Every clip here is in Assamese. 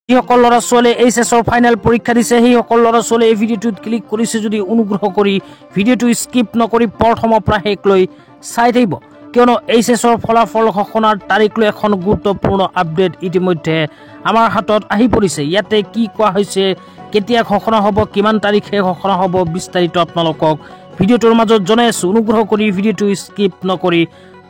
যিসকল ল'ৰা ছোৱালীয়ে এইচএছৰ ফাইনেল পৰীক্ষা দিছে সেইসকল ল'ৰা ছোৱালীয়ে এই ভিডিঅ'টোত ক্লিক কৰিছে যদি অনুগ্ৰহ কৰি ভিডিঅ'টো স্কিপ নকৰি প্ৰথমৰ পৰা শেষলৈ চাই থাকিব, কিয়নো এইচএছৰ ফলাফল ঘোষণাৰ তাৰিখ লৈ এখন গুৰুত্বপূৰ্ণ আপডেট ইতিমধ্যে আমাৰ হাতত আহি পৰিছে। ইয়াতে কি কোৱা হৈছে, কেতিয়া ঘোষণা হ'ব, কিমান তাৰিখে ঘোষণা হ'ব, বিস্তাৰিত আপোনালোকক ভিডিঅ'টোৰ মাজত জনাই আছোঁ। অনুগ্ৰহ কৰি ভিডিঅ'টো স্কিপ নকৰি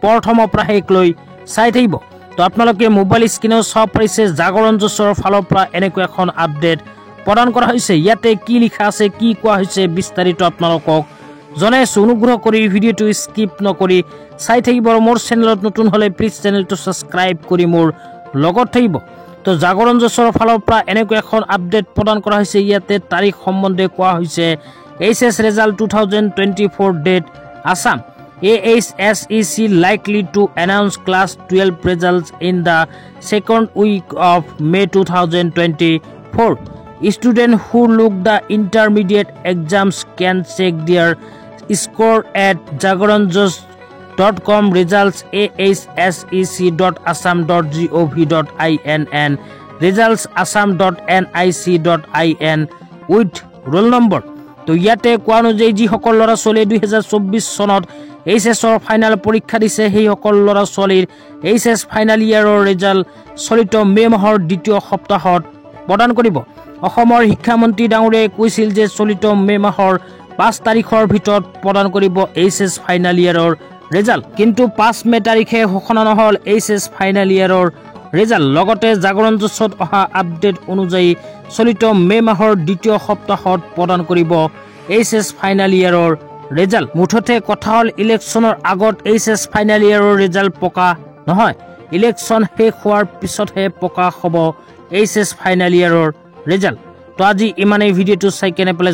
প্ৰথমৰ পৰা শেষলৈ চাই থাকিব। তো আপোনালোকে মোবাইল স্ক্ৰীনেও চাব পাৰিছে, জাগৰণ জছৰ ফালৰ পৰা এনেকুৱা এখন আপডেট প্ৰদান কৰা হৈছে। ইয়াতে কি লিখা আছে, কি কোৱা হৈছে, বিস্তাৰিত আপোনালোকক জনাই আছোঁ। অনুগ্ৰহ কৰি ভিডিঅ'টো স্কিপ নকৰি চাই থাকিব। মোৰ চেনেলত নতুন হ'লে প্লিজ চেনেলটো ছাবস্ক্ৰাইব কৰি মোৰ লগত থাকিব। তো জাগৰণ জছৰ ফালৰ পৰা এনেকুৱা এখন আপডেট প্ৰদান কৰা হৈছে। ইয়াতে তাৰিখ সম্বন্ধে কোৱা হৈছে, HS result 2024 date Assam. AHSEC likely to announce class 12 results in the second week of May 2024. Students who look the intermediate exams can check their score at jagaranjosh.com results ahsec.assam.gov.in and results assam.nic.in with roll number. তো ইয়াতে কোৱা অনুযায়ী যিসকল ল'ৰা ছোৱালীয়ে 2024 চনত এইচএছৰ ফাইনেল পৰীক্ষা দিছে সেইসকল ল'ৰা ছোৱালীৰ এইচএছ ফাইনেল ইয়াৰৰ ৰিজাল্ট চলিত মে' মাহৰ দ্বিতীয় সপ্তাহত প্ৰদান কৰিব। অসমৰ শিক্ষামন্ত্ৰী ডাঙৰীয়াই কৈছিল যে চলিত মে' মাহৰ 5 তাৰিখৰ ভিতৰত প্ৰদান কৰিব এইচএছ ফাইনেল ইয়াৰৰ ৰিজাল্ট। কিন্তু 5 মে' তাৰিখে ঘোষণা নহ'ল এইচএছ ফাইনেল ইয়াৰৰ ৰিজাল্ট। লগতে জাগৰণ জছত অহা আপডেট অনুযায়ী চলিত মে' মাহৰ দ্বিতীয় সপ্তাহত প্ৰদান কৰিব এইচএছ ফাইনেল ইয়াৰৰ ৰিজাল্ট। মুঠতে কথা হ'ল, ইলেকশ্যনৰ আগত এইচএছ ফাইনেল ইয়াৰৰ ৰিজাল্ট পকা নহয়, ইলেকশ্যন শেষ হোৱাৰ পিছতহে পকা হ'ব এইচএছ ফাইনেল ইয়াৰৰ ৰিজাল্ট। তো আজি ইমানেই, ভিডিঅ'টো চাই কেনে পেলাই